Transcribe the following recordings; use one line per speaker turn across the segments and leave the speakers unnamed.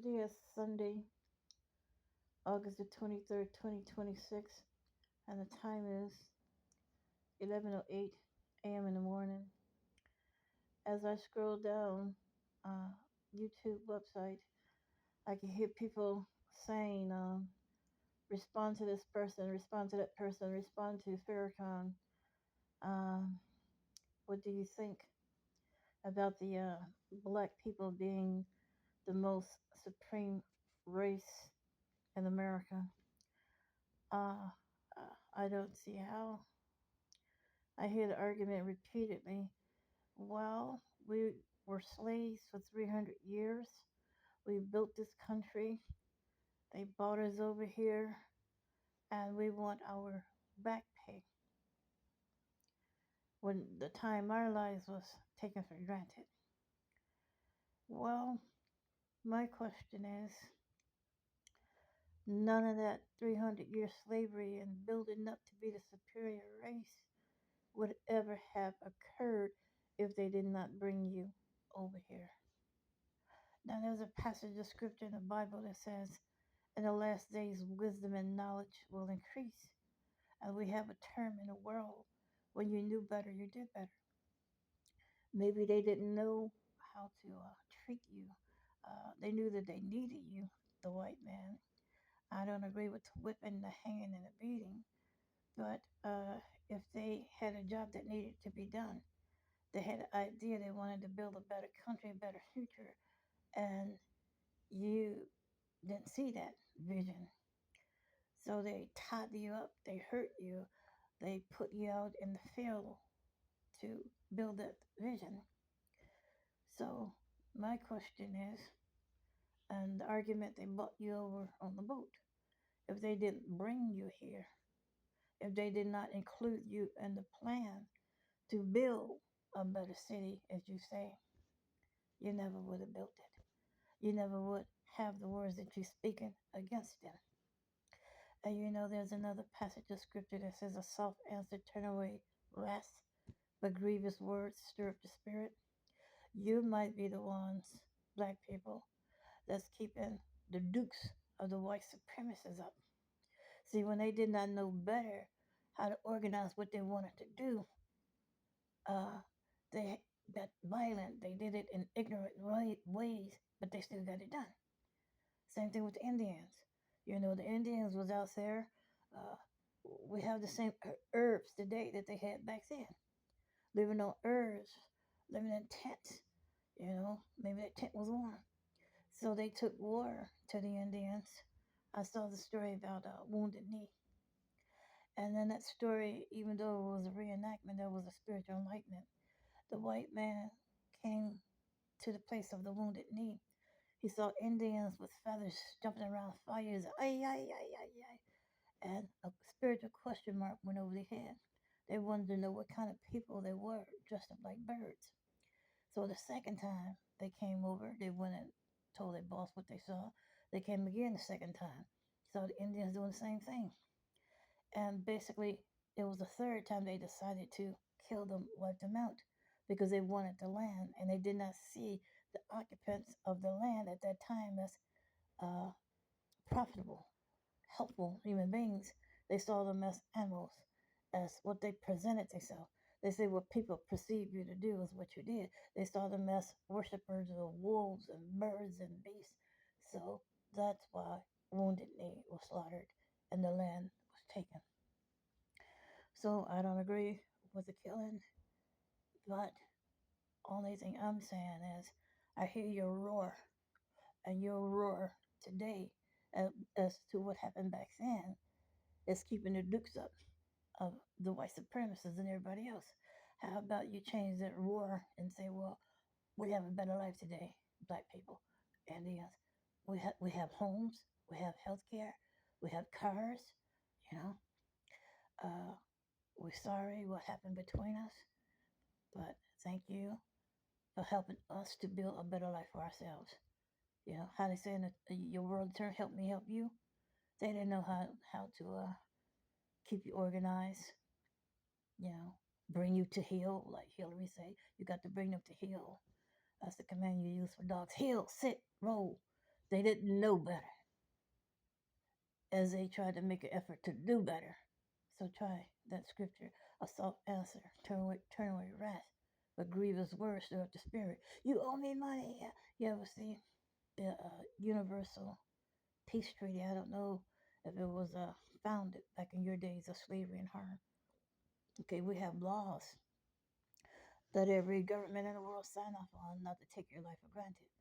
Today is Sunday, August the 23rd, 2026, and the time is 11:08 a.m. in the morning. As I scroll down uh, YouTube website, I can hear people saying, respond to this person, respond to that person, respond to Farrakhan. Um, what do you think about the black people being the most supreme race in America? Uh, I don't see how. I hear the argument repeatedly. Well, we were slaves for 300 years. We built this country. They brought us over here, and we want our back pay when the time our lives was taken for granted. Well, my question is none of that 300-year slavery and building up to be the superior race would ever have occurred if they did not bring you over here. Now, there's a passage of scripture in the Bible that says, in the last days, wisdom and knowledge will increase. And we have a term in the world, when you knew better, you did better. Maybe they didn't know how to treat you. They knew that they needed you, the white man. I don't agree with the whipping, the hanging, and the beating. But if they had a job that needed to be done, they had an idea they wanted to build a better country, a better future, and you didn't see that vision. So they tied you up, they hurt you, they put you out in the field to build that vision. So my question is, and the argument they brought you over on the boat, if they didn't bring you here, if they did not include you in the plan to build a better city, as you say, you never would have built it. You never would have the words that you're speaking against them. And there's another passage of scripture that says, a soft answer turn away wrath, but grievous words stir up the spirit. You might be the ones, black people, that's keeping the dukes of the white supremacists up. See, when they did not know better how to organize what they wanted to do, uh, they got violent. They did it in ignorant ways, but they still got it done. Same thing with the Indians. The Indians was out there. Uh, we have the same herbs today that they had back then. Living on herbs, living in tents. Maybe that tent was warm. So they took water to the Indians. I saw the story about Wounded Knee. And then that story, even though it was a reenactment, there was a spiritual enlightenment. The white man came to the place of the Wounded Knee. He saw Indians with feathers jumping around fires. Ay, ay, ay, ay, ay. And a spiritual question mark went over their head. They wanted to know what kind of people they were, dressed up like birds. So the second time they came over, they went and told their boss what they saw. They came again the second time. Saw the Indians doing the same thing. And basically, it was the third time they decided to kill them, wipe them out, because they wanted the land. And they did not see the occupants of the land at that time as uh, profitable, helpful human beings. They saw them as animals, as what they presented themselves. They say what people perceive you to do is what you did. They saw them as worshippers of wolves and birds and beasts. So that's why Wounded Knee was slaughtered and the land was taken. So I don't agree with the killing, but only thing I'm saying is I hear your roar, and your roar today as to what happened back then is keeping the dukes up of the white supremacists and everybody else. How about you change that roar and say, well, we have a better life today, black people, Indians. We have homes, we have health care, we have cars, you know. Uh, we're sorry what happened between us, but thank you for helping us to build a better life for ourselves. How they say in your world term, help me help you. They didn't know how to keep you organized, you know, bring you to heel, like Hillary say. You got to bring them to heel. That's the command you use for dogs. Heel, sit, roll. They didn't know better as they tried to make an effort to do better. So try that scripture. A soft answer, turn away wrath, but grievous words stir up the spirit. You owe me money. You ever see the Universal Peace Treaty? I don't know if it was founded back in your days of slavery and harm. Okay, we have laws that every government in the world sign off on not to take your life for granted.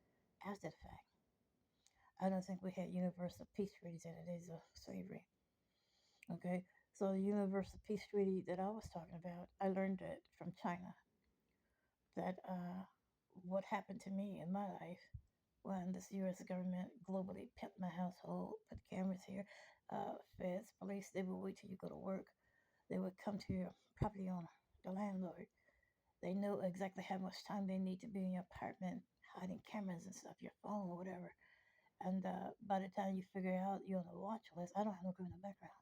After the fact, I don't think we had universal peace treaties in the days of slavery. Okay, so the universal peace treaty that I was talking about, I learned it from China. That what happened to me in my life when this U.S. government globally pimped my household, put cameras here, feds, police, they would wait till you go to work. They would come to your property owner, the landlord. They know exactly how much time they need to be in your apartment, hiding cameras and stuff, your phone or whatever. And by the time you figure out you're on the watch list, I don't have no criminal background.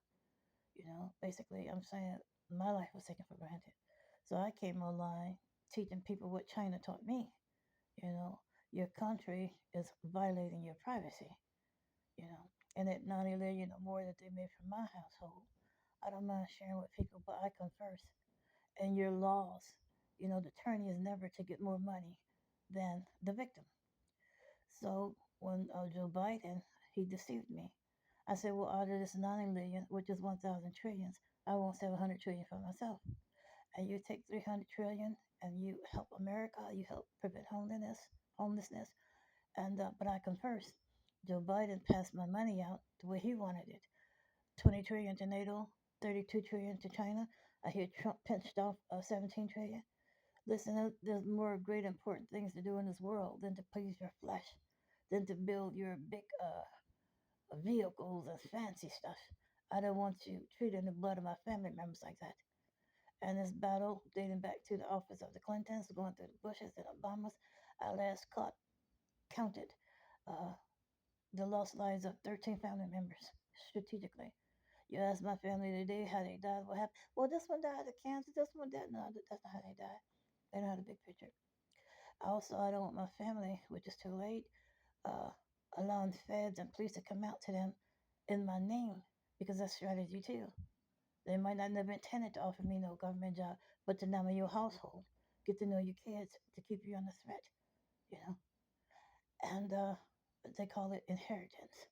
Basically, I'm saying my life was taken for granted. So I came online teaching people what China taught me. You know, your country is violating your privacy. You know, and at 9/11, more that they made for my household. I don't mind sharing with people, but I come first. And your laws, the attorney is never to get more money than the victim. So when Joe Biden, he deceived me. I said, well, out of this 9 million, which is 1,000 trillions, I want 700 trillion for myself. And you take 300 trillion and you help America, you help prevent homelessness. And but I come first. Joe Biden passed my money out the way he wanted it. 20 trillion to NATO, 32 trillion to China. I hear Trump pinched off 17 trillion. Listen, there's more great important things to do in this world than to please your flesh, than to build your big vehicles and fancy stuff. I don't want you treating the blood of my family members like that. And this battle dating back to the office of the Clintons, going through the Bushes and Obamas, I last counted uh, the lost lives of 13 family members strategically. You ask my family today how they died, what happened. Well, this one died of cancer, this one died. No, that's not how they died. They don't have the big picture. Also, I don't want my family, which is too late, uh, allowing feds and police to come out to them in my name because that's strategy too. They might not have intended to offer me no government job, but to number your household, get to know your kids to keep you under threat, you know. And they call it inheritance.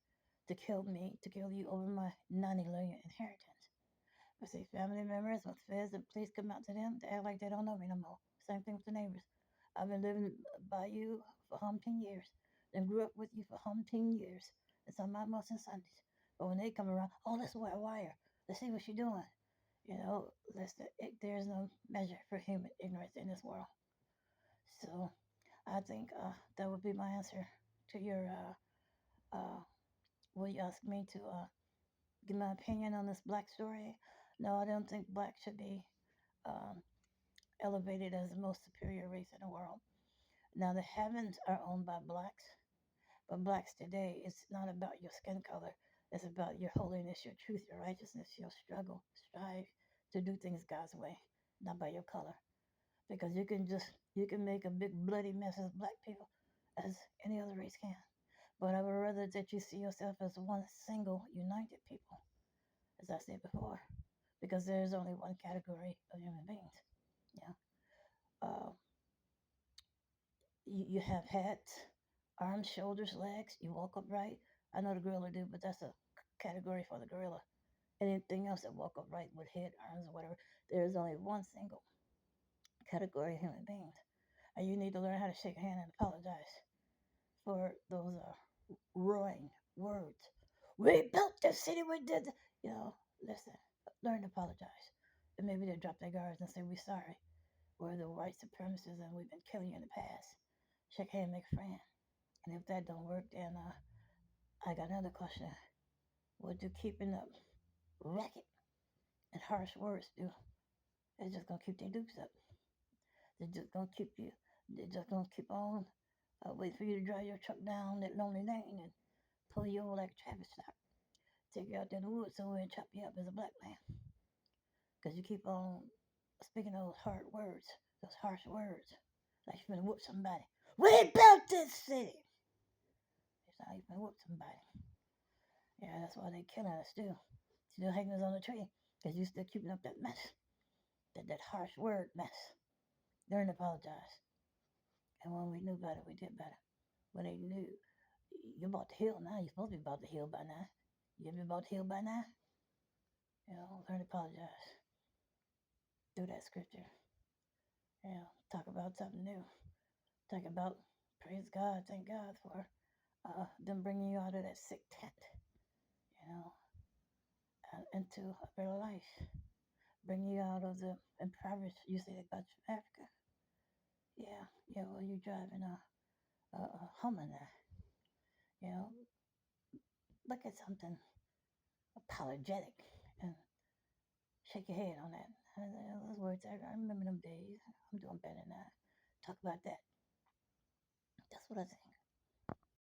To kill you over my 90 million inheritance. I see family members, when feds and police come out to them, they act like they don't know me no more. Same thing with the neighbors. I've been living by you for umpteen years, and grew up with you for umpteen years. It's on my most and Sundays. But when they come around, oh, let's wear a wire. Let's see what you're doing. Listen, there's no measure for human ignorance in this world. So I think that would be my answer to your, what you asked me to give my opinion on this black story. No, I don't think black should be um, elevated as the most superior race in the world. Now, the heavens are owned by blacks, but blacks today, it's not about your skin color. It's about your holiness, your truth, your righteousness, your struggle, strive to do things God's way, not by your color. Because you can make a big bloody mess as black people, as any other race can. But I would rather that you see yourself as one single, united people, as I said before, because there's only one category of human beings. Yeah. Uh, you have hats, arms, shoulders, legs. You walk upright. I know the gorilla do, but that's a category for the gorilla. Anything else that walk upright with head, arms, or whatever. There is only one single category of human beings, and you need to learn how to shake a hand and apologize for those roaring words. We built this city. We did. Listen. Learn to apologize, and maybe they'll drop their guards and say we're sorry. We're the white supremacists, and we've been killing you in the past. Shake hand, make a friend. And if that don't work, then I got another question. What do keeping up racket and harsh words do? It's just gonna keep their dukes up. They're just gonna keep you. They're just gonna keep on wait for you to drive your truck down that lonely lane and pull you over like a traffic stop. Take you out there in the woods somewhere and chop you up as a black man. Because you keep on speaking those hard words, those harsh words, like you're gonna whoop somebody. We built this city. how you can whoop somebody. Yeah, that's why they killing us still. Still hanging us on the tree. Because you still keeping up that mess. That harsh word mess. Learn to apologize. And when we knew better, we did better. When they knew you're about to heal now, you're supposed to be about to heal by now. You ever about to heal by now? Learn to apologize. Do that scripture. Talk about something new. Talk about praise God, thank God for them bringing you out of that sick tent, into a better life. Bring you out of the impoverished. You say they got you from Africa. Yeah. Well, you driving a Hummer now. Look at something apologetic and shake your head on that. Those words, I remember them days. I'm doing better now. Talk about that. That's what I think.